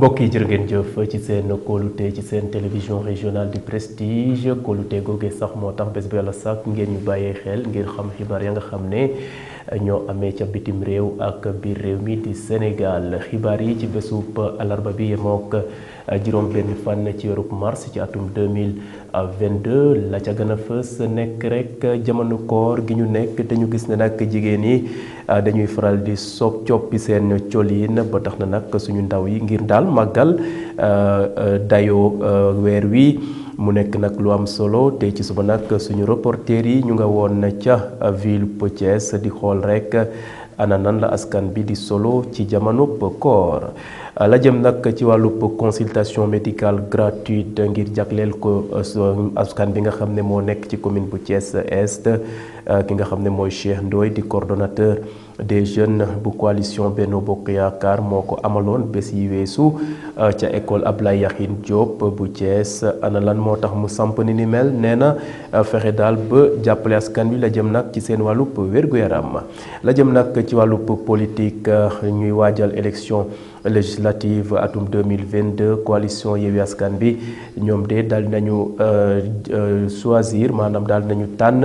mbokk yi jërë ngeen jëf ci seen kóolute ci seen télévision régionale du prestige kóolute googee sax moo tax bés bu yàlla sax ngeen ñu bàyyee xel ngir xam xibaar ya nga xam ne ñoo amee ca bitim réew ak biir réew mi di Sénégal xibaar yi ci bésub alarba bi yemook juróom benn fan ci weeru mars ci atum 2022 la ca gën a fës nekk rek jamono koor gi ñu nekk te ñu gis ne nag jigéen yi dañuy faral di coppi seen colin ba tax na nag suñu ndaw yi ngir daal màggal dayoo weer wi mu nekk nag lu am solo te ci suba nag suñu reporter yi ñu nga woon ca ville Thiès di xool rek ana nan la askan bi di solo ci jamono koor la jëm nag ci wàllub consultation médicale gratuite ngir jagleel ko askan bi nga xam ne moo nekk ci commune bu Thiès Est ki nga xam ne mooy Cheikh Ndoye di coordonnateur des jeunes bu coalition Benno Bokk Yaakaar moo ko amaloon bés yi weesu ca école Ablaye Yakhine Diop bu Thiès ana lan moo tax mu samp ni mel nee na fexe daal ba jàppale askan wi la jëm nag ci seen wàllub wér-gu-yaram la jëm nag ci wàllub politique ñuy waajal élection législative atum 2022 coalition Yewwi Askan bi ñoom de daal nañu choisir maanaam daal nañu tànn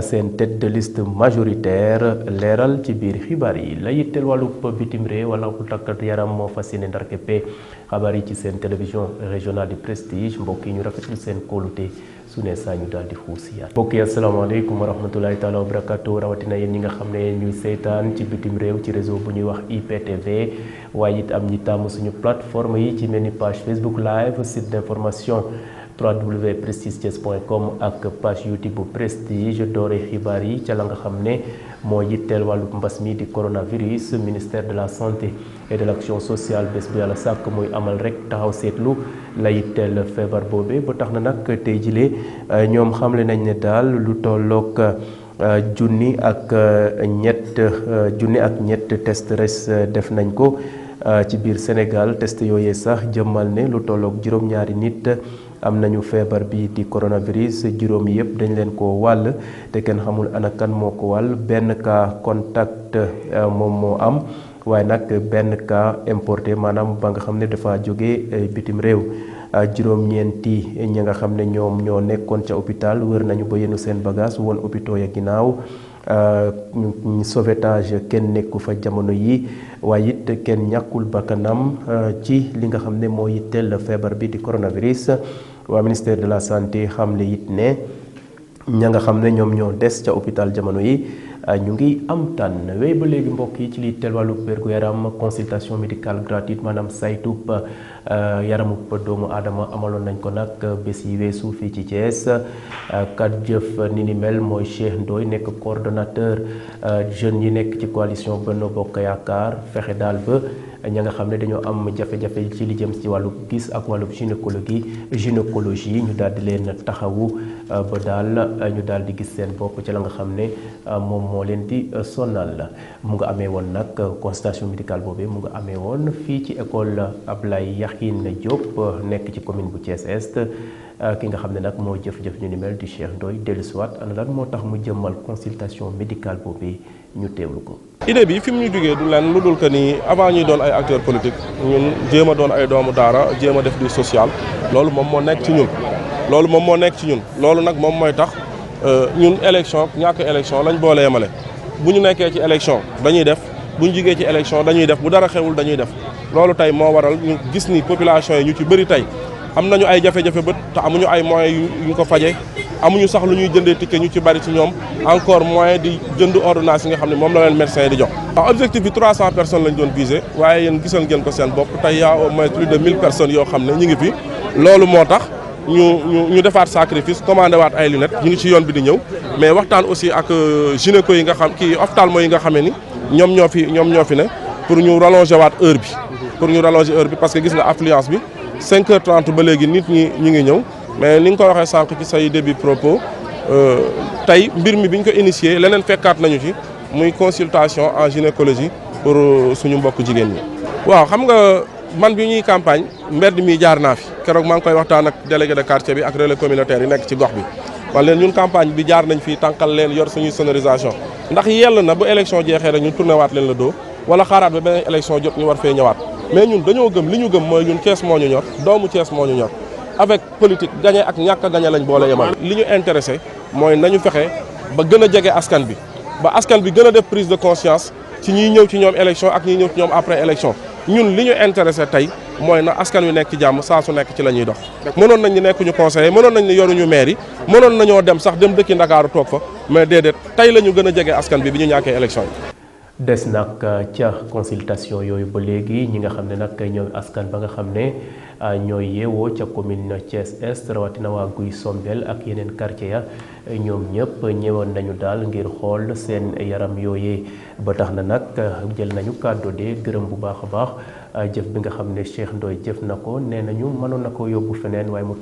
seen tête de liste majoritaire leeral ci biir xibaar yi la yitteel wàllu bitim réew wala ku takkat yaram moo fas yéene ndar keppe xabaar yi ci seen télévision régionale du prestige mbokk yi ñu rafetlu seen kóolute su ne saa ñu daal di xuusiyaat mbokk yi asalaamaaleykum wa rahmatulahi taala wa barakatu rawatina yéen ñi nga xam ne ñuy seetaan ci bitim réew ci réseau bu ñuy wax IPTV waaye it am ñi tàmm suñu plateforme yi ci mel ni page Facebook live site d'information www.prestigethies.com ak page YouTube bu prestige doore xibaar yi ca la nga xam ne moo yitteel wàllu mbas mi di coronavirus ministère de la santé et de l'action sociale bés bu yàlla sàkk muy amal rek taxaw seetlu la yitteel feebar boobee ba tax na nag tey jilee ñoom xamle nañ ne daal lu tolloog junni ak ñett test res def nañ ko ci biir Sénégal test yooyee sax jëmmal ne lu tolloog juróom-ñaari nit am nañu feebar bi di coronavirus juróom yëpp dañ leen ko wàll te kenn xamul ana kan moo ko wàll benn cas contact moom moo am waaye nag benn cas importé maanaam ba nga xam ne dafa jóge bitim réew juróom-ñeenti ñi nga xam ne ñoom ñoo nekkoon ca hôpital wër nañu ba yenu seen bagage woon hôpitaux ya ginnaaw sauvetage kenn nekku fa jamono yi waaye it kenn ñàkkul bakkanam ci li nga xam ne moo yitteel feebar bi di coronavirus waa ministère de la santé xamle it ne ña nga xam ne ñoom ñoo des ca hôpital jamono yi ñu ngi am tànn wéy ba léegi mbokk yi ci li teel wàllu wér-gu-yaram consultation médicale gratuite maanaam saytub yaramub doomu aadama amaloon nañ ko nag bés yi weesu fii ci Thiès kat jëf ni ni mel mooy Cheikh Ndoye nekk coordonnateur jeunes yi nekk ci coalition Benno Bokk Yaakaar fexe daal ba ña nga xam ne dañoo am jafe-jafe ci li jëm ci wàllu gis ak wàllu gynécologie ñu daal di leen taxawu ba daal ñu daal di gis seen bopp ci la nga xam ne moom moo leen di sonal mu nga amee woon nag consultation médicale boobee mu nga amee woon fii ci école Ablaye Yakhine Diop nekk ci commune bu Thiès Est ki nga xam ne nag moo jëf-jëf ñu ni mel di Cheikh Ndoye dellusiwaat ana lan moo tax mu jëmmal consultation médicale boobee ñu teewlu ko. idée bi fi mu ñu jógee du leen lu dul que ni avant ñuy doon ay acteurs politiques ñun jéem a doon ay doomu daara jéem a def du social loolu moom moo nekk ci ñun. loolu nag moom mooy tax ñun élection ñàkk élection lañ boole yemale bu ñu nekkee ci élection dañuy def bu ñu jugee ci élection dañuy def bu dara xewul dañuy def loolu tey moo waral ñu gis ni population yi ñu ci bëri tey am nañu ay jafe-jafe bët te amuñu ay moyens yu ñu ko faje amuñu sax lu ñuy jëndee ticket ñu ci bari ci ñoom encore moyen di jënd ordonnance yi nga xam ne moom la leen médecin yi di jox. waaw objectif bi 300 personnes lañ doon visé waaye yéen gisal ngeen ko seen bopp tey yaa au moins plus de 1000 personnes yoo xam ne ñu ngi fi loolu moo tax ñu defaat sacrifice commandé waat ay lunettes ñu ngi ci yoon bi di ñëw mais waxtaan aussi ak gynéco yi nga xam kii ophtalmo yi nga xamee ni ñoom ñoo fi ne pour ñu rallonger waat heure bi parce que gis nga affluence bi 5h30 ba léegi nit ñi ñu ngi ñëw mais ni nga ko waxee sànq ci say début propos tey mbir mi bi ñu ko initié leneen fekkaat nañu ci muy consultation en gynécologie pour suñu mbokk jigéen ñi. waaw xam nga man bi ñuy campagne mbedd mi jaar naa fi keroog maa ngi koy waxtaan ak délégué de quartier bi ak relais communautaire yi nekk ci gox bi man leen ñun campagne bi jaar nañ fii tànkal leen yor suñuy sonorisation ndax yell na bu élection jeexee rek ñu tourné waat leen la doo wala xaaraat ba beneen élection jot ñu war fee ñëwaat mais ñun dañoo gëm li ñu gëm mooy ñun Thiès moo ñu ñor doomu Thiès moo ñu ñor avec politique gagné ak ñàkk a gagné lañ boole yemal. li ñu intéressé mooy nañu fexe ba gën a jege askan bi ba askan bi gën a def prise de conscience ci ñiy ñëw ci ñoom élection ak ñiy ñëw ci ñoom après élection ñun li ñu intéressé tey mooy na askan wi nekk ci jàmm saa su nekk ci la ñuy dox. mënoon nañ ni nekkuñu conseiller mënoon nañ ni yoruñu maire yi mënoon nañoo dem sax dem dëkki Ndakaaru toog fa mais déedéet tey la ñu gën a jege askan bi ñu ñàkkee élection yi. des nag ca consultation yooyu ba léegi ñi nga xam ne nag ñooy askan ba nga xam ne ñooy yeewoo ca commune Thiès Est rawatina waa Guy Sombel ak yeneen quartier ya ñoom ñëpp ñëwoon nañu daal ngir xool seen yaram yooyee ba tax na nag jël nañu kàddu de gërëm bu baax a baax jëf bi nga xam ne Cheikh Ndoye jëf na ko nee nañu mënoon na ko yóbbu feneen waaye mu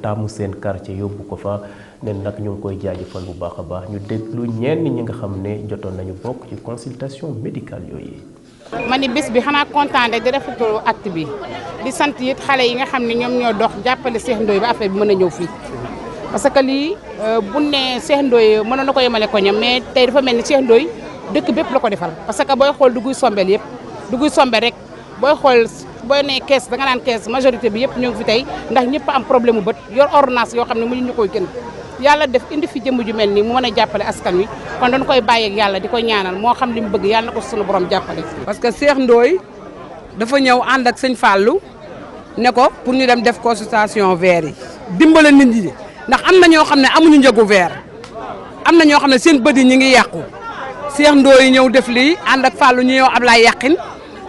tàmm seen quartier yóbbu ko fa nen nag ñu ngi koy jaajëfal bu baax a baax ñu déglu ñenn ñi nga xam ne jotoon nañu bokk ci consultation médicale yooyu. ma ni bés bi xanaa kontaan rek di rafetlu acte bi di sant it xale yi nga xam ne ñoom ñoo dox jàppale Cheikh Ndoye ba affaire bi mën a ñëw fii parce que lii bu ne Cheikh Ndoye mënoon na ko yemale ko ñoom mais tey dafa mel ni Cheikh Ndoye dëkk bépp la ko defal parce que booy xool du Guy Sombel yëpp du Guy Sombel rek booy xool booy ne kees da nga naan kees majorité bi yëpp ñu ngi fi tey ndax ñëpp am problème mu bët yor ordonnance yoo xam ne mënuñu koy gën yàlla def indi fi jëmm ju mel nii mu mën a jàppale askan wi kon dañu koy bàyyi ak yàlla di ko ñaanal moo xam li mu bëgg yàlla na ko suñu borom jàppale. parce que Cheikh Ndoye dafa ñëw ànd ak sëñ Fallou ne ko pour ñu dem def consultation verre yi dimbale nit ñi ndax am na ñoo xam ne amuñu njëgu verre am na ñoo xam ne seen bët yi ñu ngi yàqu Cheikh Ndoye ñëw def lii ànd ak Fallou ñu ñëw Ablaye Yaqin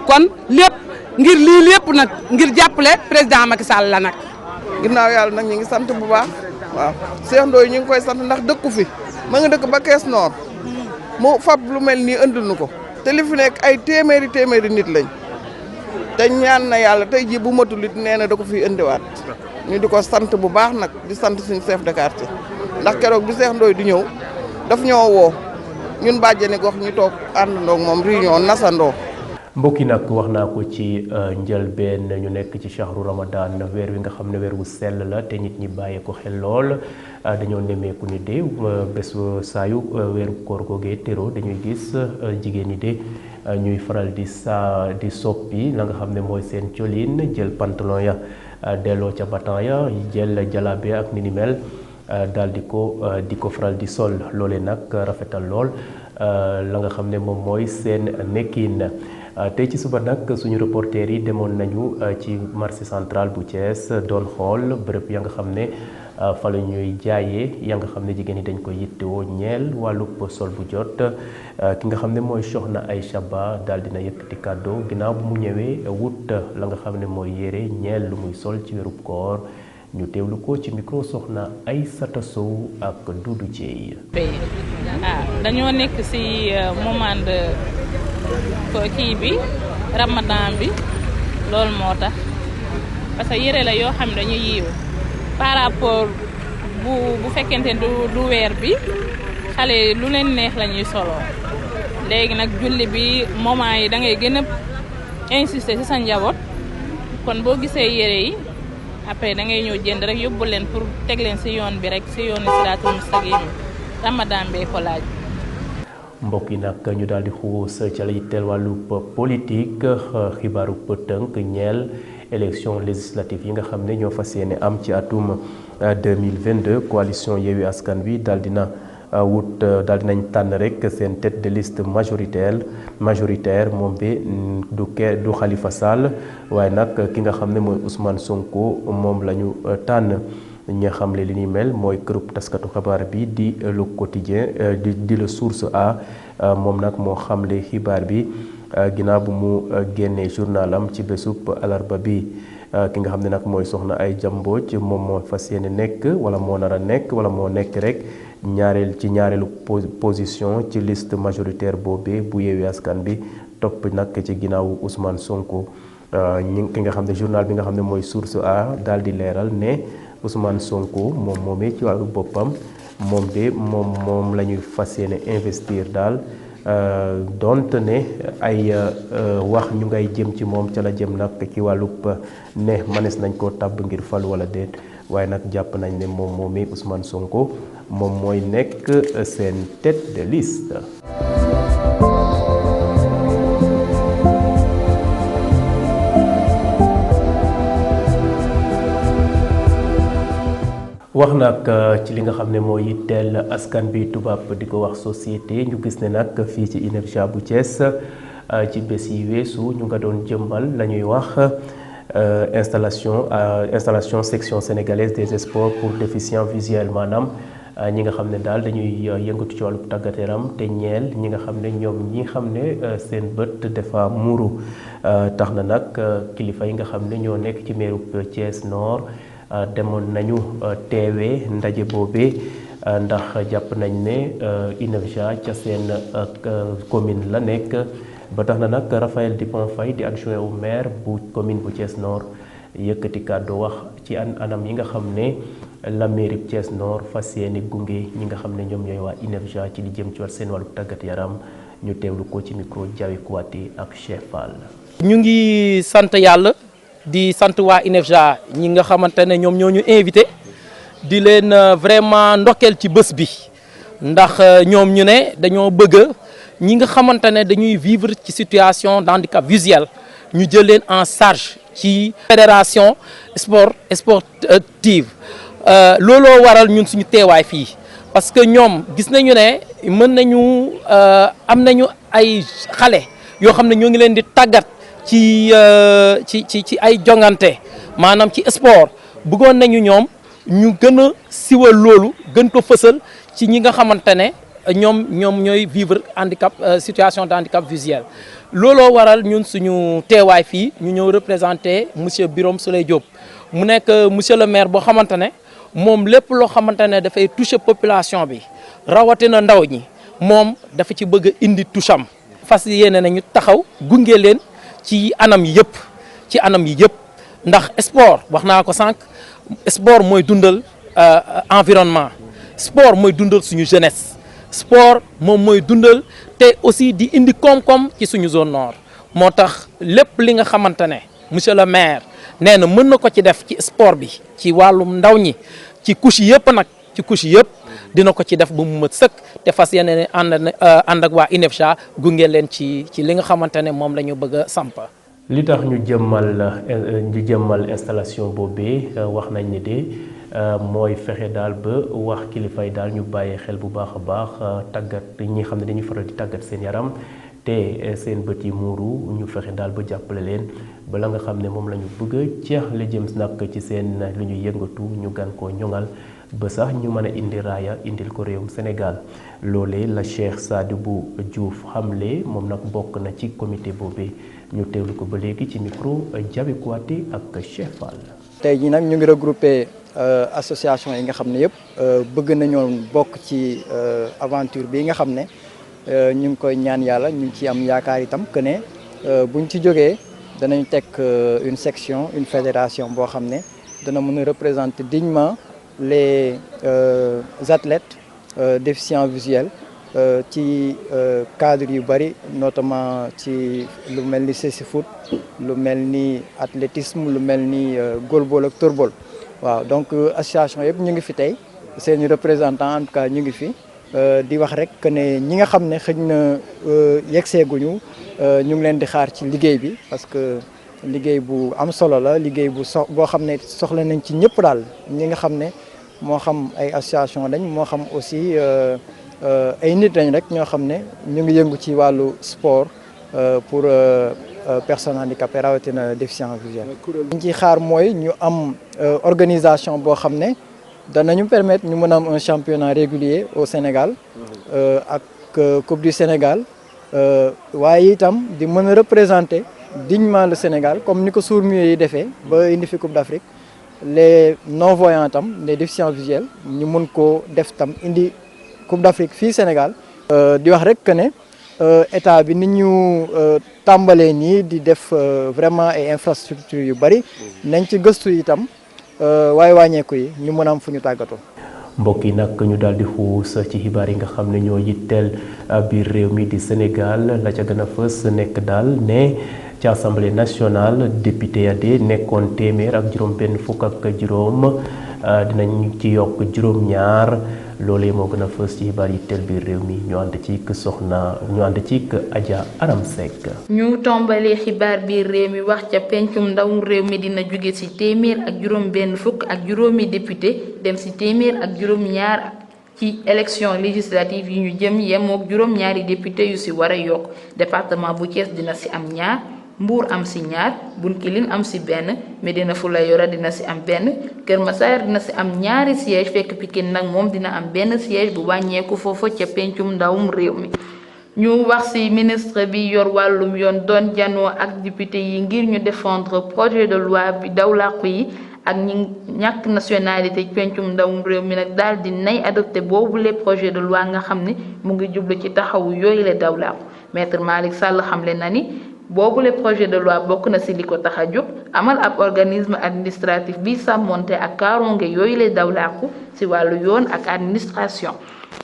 kon lépp ngir lii lépp nag ngir jàppale président Macky Sall la nag. ginnaaw yàlla nag ñu ngi sant bu baax. waaw Cheikh Ndoye ñu ngi koy sant ndax dëkku fi ma nga dëkk ba Kees Nord mu fab lu mel nii andil nu ko te li fi nekk ay téeméeri nit lañ te ñaan na yàlla tey jii bu matul it nee na da ko fiy indiwaat ñu di ko sant bu baax nag di sant suñu chef de quartier ndax keroog bi Cheikh Ndoye di ñëw daf ñoo woo ñun bàjjeni gox ñu toog àndandoo moom réunion nasandoo. mbokki nag wax naa ko ci njëlbeen ñu nekk ci shahru ramadan weer wi nga xam ne weer wu sell la te nit ñi bàyyee ko xel lool dañoo nemmeeku ni de bés saayu weeru koor googee tero dañuy gis jigéen ñi de ñuy faral di soppi la nga xam ne mooy seen colin jël pantalon ya delloo ca batan ya jël jalabe ak ni mel daal di ko faral di sol loolee nag rafetal lool la nga xam ne moom mooy seen nekkin. tey ci suba nag suñu reporter yi demoon nañu ci marché central bu Thiès doon xool bërëb ya nga xam ne fa la ñuy jaayee ya nga xam ne jigéen ñi dañ koy yittewoo ñeel wàllub sol bu jot ki nga xam ne mooy Soxna Aïcha Ba daal dina yëkkati kàddu ginnaaw bu mu ñëwee wut la nga xam ne mooy yére ñeel lu muy sol ci wérub koor ñu teewlu ko ci micro Soxna Aïssata Sow ak Doudou Dieye. dañoo nekk ci moment de kii bi ramadan bi loolu moo tax parce que yére la yoo xam ne dañuy yiiw par rapport bu fekkente du weer bi xale lu leen neex la ñuy soloo léegi nag julli bi moment yi da ngay gën a insister ci sa njaboot kon boo gisee yére yi après da ngay ñëw jënd rek yóbbu leen pour teg leen ci yoon bi rek ci yoonu siraatul mustaqim ramadan bee ko laaj. mbokk yi nag ñu daal di xuus ca la yitteel wàllu politique xibaaru tënk ñeel élection législative yi nga xam ne ñoo fas yéene am ci atum 2022 coalition Yewwi Askan Wi daal dinañ tànn rek seen tête de liste majoritaire moom bi du Khalifa Sall waaye nag ki nga xam ne mooy Ousmane Sonko moom la ñu tànn. ñi nga xamle li ni mel mooy kërub taskatu xabaar bi di Le Quotidien di Le Source A moom nag moo xamle xibaar bi ginnaaw bu mu génnee journalam ci bésub alarba bi ki nga xam ne nag mooy Soxna Aïcha Mbodj moom moo fas yéene nekk wala moo nar a nekk wala moo nekk rek ñaareelu position ci liste majoritaire boobee bu Yewwi Askan bi topp nag ci ginnaawu Ousmane Sonko ki nga xam ne journal bi nga xam ne mooy Source A daal di leeral ne Ousmane Sonko moom moomee ci wàllu boppam moom la ñuy fas yéene investir daal donte ne ay wax ñu ngay jëm ci moom ca la jëm nag ci wàllub ne mënees nañ koo tàbb ngir fal wala déet waaye nag jàpp nañ ne moom moomee Ousmane Sonko moom mooy nekk seen tête de liste. wax nag ci li nga xam ne moo yitteel askan bi tubaab di ko wax société ñu gis ne nag fii ci INEFJA bu Thiès ci bés yi weesu ñu nga doon jëmbal la ñuy wax installation section sénégalaise des sports pour déficients visuels maanaam ñi nga xam ne daal dañuy yëngatu ci wàllu tàggat yaram te ñeel ñi nga xam ne ñoom ñi xam ne seen bët dafa muuru tax na nag kilifa yi nga xam ne ñoo nekk ci meeru Thiès Nord demoon nañu teewee ndaje boobee ndax jàpp nañ ne INEFJA ca seen commune la nekk ba tax na nag Raphaël Dupont Faye di adjoint au maire bu commune bu Thiès Nord yëkkati kàddu wax ci anam yi nga xam ne la mairie bu Thiès Nord fas yéene gunge ñi nga xam ne ñoom ñooy waa INEFJA ci li jëm ci wàllu seen wàllu tàggat yaram ñu teewlu ko ci micro Diawy Kouaté ak Cheikh Fall. ñu ngi sant yàlla di sant waa INEFJA ñi nga xamante ne ñoom ñoo ñu invité di leen vraiment ndokkeel ci bés bi ndax ñoom ñu ne dañoo bëgg ñi nga xamante ne dañuy vivre ci situation de handicap visuel ñu jël leen en charge ci fédération sportive looloo waral ñun suñu teewaay fii parce que ñoom gis nañu ne mën nañu am nañu ay xale yoo xam ne ñoo ngi leen di tàggat ci ay jongante maanaam ci sport bëggoon nañu ñoom ñu gën a siwal loolu gën ko fësal ci ñi nga xamante ne ñoom ñooy vivre handicap situation de handicap visuel looloo waral ñun suñu teewaay fii ñu ñëw représenté monsieur Birame Souleye Diop mu nekk monsieur le maire boo xamante ne moom lépp loo xamante ne dafay toucher population bi rawatina ndaw ñi moom dafa ci bëgg a indi toucham fas yéene nañu taxaw gunge leen ci anam yi yëpp ndax sport wax naa ko sànq sport mooy dundal environnement sport mooy dundal suñu jeunesse sport moom mooy dundal te aussi di indi koom-koom ci suñu zone nord moo tax lépp li nga xamante ne monsieur le maire nee na mën na ko ci def ci sport bi ci wàllum ndaw ñi ci couche yëpp nag ci couche yëpp dina ko ci def ba mu mët sëkk te fas yéene ànd ak waa INEFJA gunge leen ci li nga xamante ne moom la ñu bëgg a samp. li tax ñu jëmmal installation boobee wax nañ ne de mooy fexe daal ba wax kilifa yi daal ñu bàyyi xel bu baax a baax tàggat ñi xam ne dañuy faral di tàggat seen yaram te seen bët yi muuru ñu fexe daal ba jàppale leen ba la nga xam ne moom la ñu bëgg a ceex la jëm nag ci seen lu ñuy yëngatu ñu gan koo ñoŋal ba sax ñu mën a indi raaya indil ko réewum Sénégal loolee la Cheikh Sadibou Diouf xamle moom nag bokk na ci comité boobee ñu teewlu ko ba léegi ci micro Diaby Kouaté ak Cheikh Fall. tey jii nag ñu ngi regroupé association yi nga xam ne yëpp bëgg nañoo bokk ci aventure bi nga xam ne ñu ngi koy ñaan yàlla ñu ngi ciy am yaakaar itam que ne buñ ci jógee danañ teg une section une fédération boo xam ne dana mën a représenter dignement les athlètes déficients visuels ci cadre yu bari notamment ci lu mel ni cécifoot lu mel ni athlétisme lu mel ni goalball ak tourball waaw donc association yëpp ñu ngi fi tey seeni représentant en tout cas ñu ngi fi di wax rek que ne ñi nga xam ne xëj na yeggseeguñu ñu ngi leen di xaar ci liggéey bi parce que liggéey bu am solo la liggéey boo xam ne soxla nañ ci ñëpp daal ñi nga xam ne moo xam ay association lañ moo xam aussi ay nit lañ rek ñoo xam ne ñu ngi yëngu ci wàllu sport pour personnes handicapées rawatina déficients visuels. liñ ciy xaar mooy ñu am organisation boo xam ne danañu permettre ñu mën a am un championnat régulier au Sénégal ak Coupe du Sénégal waaye itam di mën a représenter dignement le Sénégal comme ni ko sourds-muets yi defee ba indi fi Coupe d'Afrique les non-voyants tam les déficients visuels ñu mën koo def tam indi Coupe d'Afrique fii Sénégal. di wax rek que ne état bi ni ñu tàmbalee nii di def vraiment ay infrastructures yu bari nañ ci gëstu itam waaye wàññeeku yi ñu mën a am fu ñu tàggatoo. mbokk yi nag ñu daal di xuus ci xibaar yi nga xam ne ñoo yitteel biir réew mi di Sénégal la ca gën a fës nekk daal ne ci assemblée nationale député ya de nekkoon téeméer ak juróom benn fukk ak juróom dinañ ci yokk juróom-ñaar loolee moo gën a fës ci xibaar yi tel biir réew mi ñu ànd ci Adja Aram Seck. ñu tombalee xibaar biir réew mi wax ca pencum ndawum réew mi dina jóge ci téeméer ak juróom benn fukk ak juróomi député dem ci téeméer ak juróom ñaar ci élection législative yi ñu jëm yemook juróom ñaari député yu ci war a yokk département bu Thiès dina ci am ñaar Mbour am ci ñaar Bounkiling am ci benn Médina Foulayora dina ci am benn Kër Massar dina ci am ñaari siège fekk Pikine nag moom dina am benn siège bu wàññeeku foofu ca pencum ndawum réew mi. ñu wax ci ministre bi yor wàllum yoon doon janoo ak député yi ngir ñu défendre projet de loi bi daw làqu yi ak ñi ñàkk nationalité pencum ndawum réew mi nag daal di nay adopté boobu les projets de loi nga xam ne mu ngi jublu ci taxawu yooyu la daw làqu maître Malick Sall xamle na ni boobu les projets de loi bokk na ci li ko tax a jóg amal ab organisme administratif bi sàmmonte ak kaaronge yooyu la daw làqu ci wàllu yoon ak administration.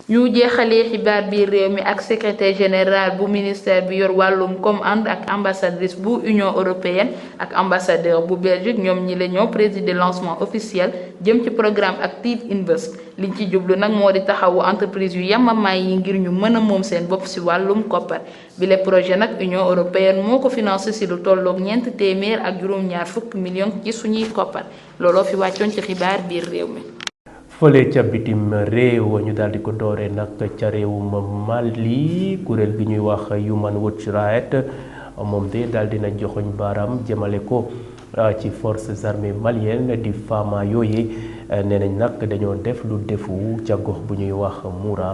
ñu jeexalee xibaar biir réew mi ak secrétaire général bu ministère bi yor wàllum comme ànd ak ambassadrice bu Union européenne ak ambassadeur bu Belgique ñoom ñi la ñoo présider lancement officiel jëm ci programme Active Invest liñ ci jublu nag moo di taxawu entreprise yu yamamaay yi ngir ñu mën a moom seen bopp ci wàllum koppar bi le projet nag Union européenne moo ko financé ci lu tolloog $420 millions ci suñuy koppar looloo fi wàccoon ci xibaar biir réew mi. fële ca bitim réew ñu daal di ko dooree nag ca réewum Mali kuréel gi ñuy wax Human Rights Watch moom de daal dina joxoñ baaraam jëmale ko ci forces armées maliennes di Fama yooyu nee nañ nag dañoo def lu defu ca gox bu ñuy wax Moura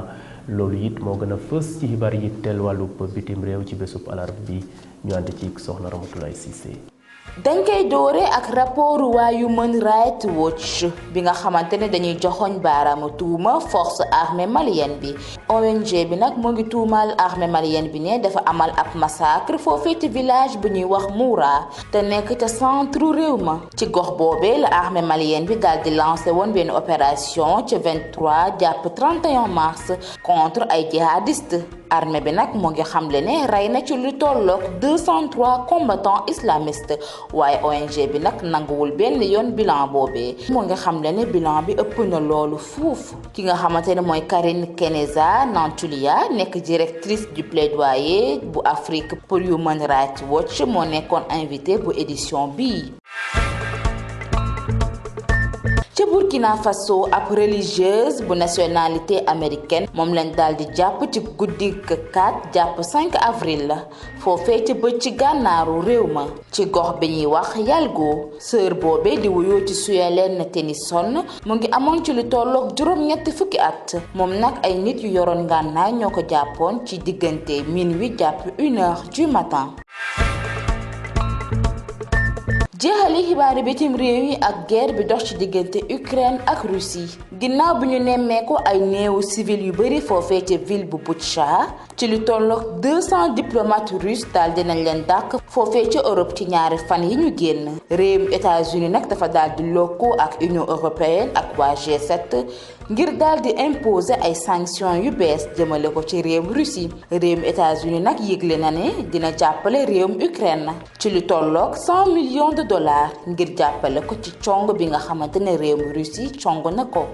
loolu it moo gën a fës ci xibaar yi teel wàllub bitim réew ci bésub alarba bi ñu ànd ci soxna Ramatoulaye Cissé. dañ koy doore ak rapport waa Human Rights Watch bi nga xamante ne dañuy joxoñ baaraamu tuuma force armée malienne bi ONG bi nag mu ngi tuumaal armée malienne bi ne dafa amal ab massacre foofee ci village bu ñuy wax Moura te nekk ca centre réew ma ci gox boobee la armée malienne bi daal di lancé woon benn opération ca 23 jàpp 31 mars contre ay jihadistes armée bi nag mu ngi xamle ne rey na ci lu tolloog 203 combattants islamistes waaye ONG bi nag nanguwul benn yoon bilan boobee mu ngi xamle ne bilan bi ëpp na loolu fuuf ki nga xamante ne mooy Karine Keneza Nantulia nekk directrice du plaidoyer bu Afrique pour Human Rights Watch moo nekkoon invité bu édition bii. ca Burkina Faso ab religieuse bu nationalité américaine moom lañ daal di jàpp ci guddi 4 jàpp 5 avril la foofee ca bëj ci gànnaaru réew ma ci gox bi ñuy wax Yalgo sœur boobee di wuyoo ci Suelen Tennyson mu ngi amoon ci lu tolloog juróom-ñetti fukki at moom nag ay nit yu yoroon ngànnaay ñoo ko jàppoon ci diggante minuit jàpp 1h du matin. jeexali xibaari bitim réew yi ak guerre bi dox ci diggante Ukraine ak Russie ginnaaw bi ñu nemmeeku ay néewu civil yu bari foofee ca ville bu Butcha ci lu tolloog 200 diplomates russes daal dinañ leen dàq foofee ca Europe ci ñaari fan yi ñu génn réewum États-Unis nag dafa daal di lëkkoo ak Union européenne ak waa G7 ngir daal di imposer ay sanctions yu bees jëmale ko ci réewum Russie réewum États-Unis nag yëgle na ne dina jàppale réewum Ukraine ci lu tolloog $100 millions ngir jàppale ko ci cong bi nga xamante ne réewum Russie cong na ko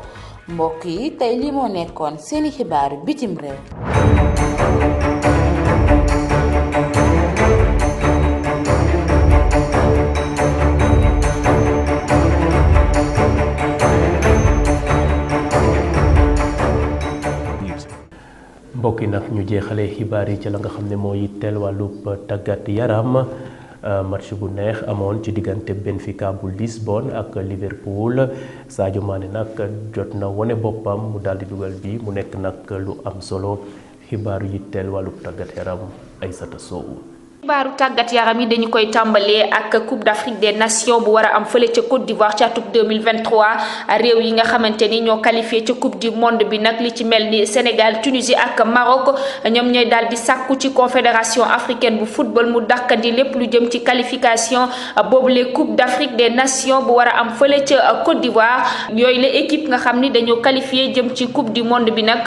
mbokk yi tey li moo nekkoon seeni xibaaru bitim réew. mbokk yi nag ñu jeexalee xibaar yi ci la nga xam ne moo yitteel wàllub tàggat yaram. match bu neex amoon ci diggante Benfica bu Lisbonne ak Liverpool Sadio Mané nag jot na wone boppam mu daal di dugal bi mu nekk nag lu am solo xibaaru yitteel wàllub tàggat yaram Aïssata Sow. xibaaru tàggat yaram yi dañu koy tàmbalee ak Coupe d'Afrique des Nations bu war a am fële ca Côte d'Ivoire ca atum 2023 réew yi nga xamante ni ñoo qualifié ca Coupe du monde bi nag li ci mel ni Sénégal Tunisie ak Maroc ñoom ñooy daal di sàkku ci Confédération africaine bu football mu dàkkandi lépp lu jëm ci qualification boobule Coupe d'Afrique des Nations bu war a am fële ca Côte d'Ivoire yooyu la équipe nga xam ni dañoo qualifié jëm ci Coupe du monde bi nag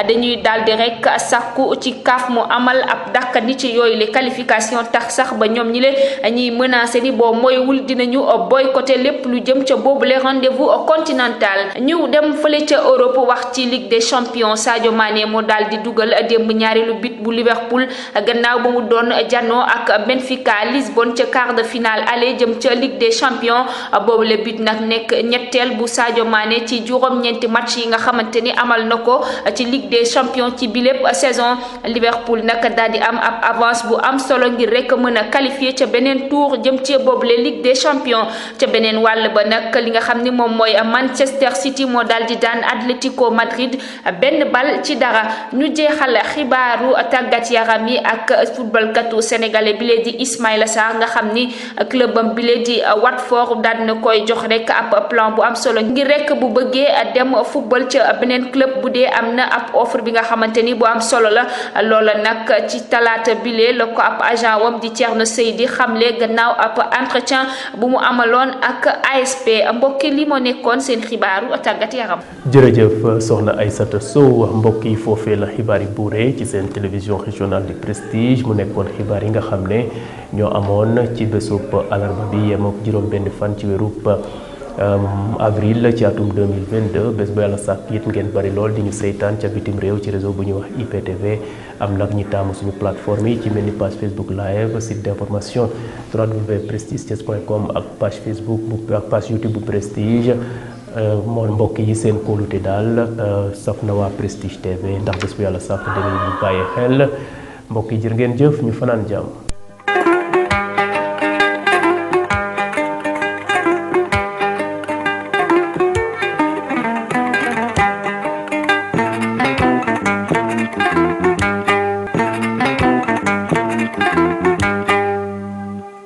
dañuy daal di rek sàkku ci CAF mu amal ab dàkkandi ci yooyu la qualification libération tax sax ba ñoom ñi leen ñiy menacé ni boo mooywul dinañu boycotté lépp lu jëm ca boobule rendez-vous continental. ñu dem fële ca Europe wax ci Ligue des champions. Sadio Mané moo daal di dugal démb ñaareelu but bu Liverpool gannaaw ba mu doon janoo ak Benfica Lisbonne ca quart de finale aller jëm ca Ligue des champions. boobule but nag nekk ñetteel bu Sadio Mané ci juróom-ñeenti match yi nga xamante ni amal na ko ci Ligue des champions ci bilépp saison. Liverpool nag daal di am ab avance bu am solo ngir rek mën a qualifier ca beneen tour jëm ci boobule Ligue des champions. ca beneen wàll ba nag li nga xam ni moom mooy Manchester City moo daal di daan Atlético Madrid benn bal ci dara. ñu jeexal xibaaru tàggat yaram yi ak footballkatu sénégalais bile di Ismaïla Sarr nga xam ni clubam bile di Watford daal na koy jox rek ab plan bu am solo ngir rek bu bëggee dem football ca beneen club bu dee am na ab offre bi nga xamante ni bu am solo la. loola nag ci talaata bile la ko ab agent wam di Thierno Seydi xamle gannaaw ab entretien bu mu amaloon ak ASP. mbokki li moo nekkoon seen xibaaru tàggat yaram. jërëjëf soxna Aïssata Sow. mbokk yi foofee la xibaar yi buuree ci seen télévision régionale du Prestige mu nekkoon xibaar yi nga xam ne ñoo amoon ci bésub alarba bi yem ak juróom-benn fan ci weerub avril ci atum 2022 bés bu yàlla sàkk it ngeen bari lool di ñu seytaan ca bitim réew ci réseau bu ñuy wax IPTV. am nag ñi taamu suñu plateforme yi ci mel ni page Facebook live site d'information www.prestigethies.com ak page Facebook ak page YouTube bu Prestige. moom mbokk yi seen kóolute daal saf na waa Prestige TV ndax bés bu yàlla sàkk dangeen ñu bàyyi xel mbokk yi jërë ngeen jëf ñu fanaan jàmm.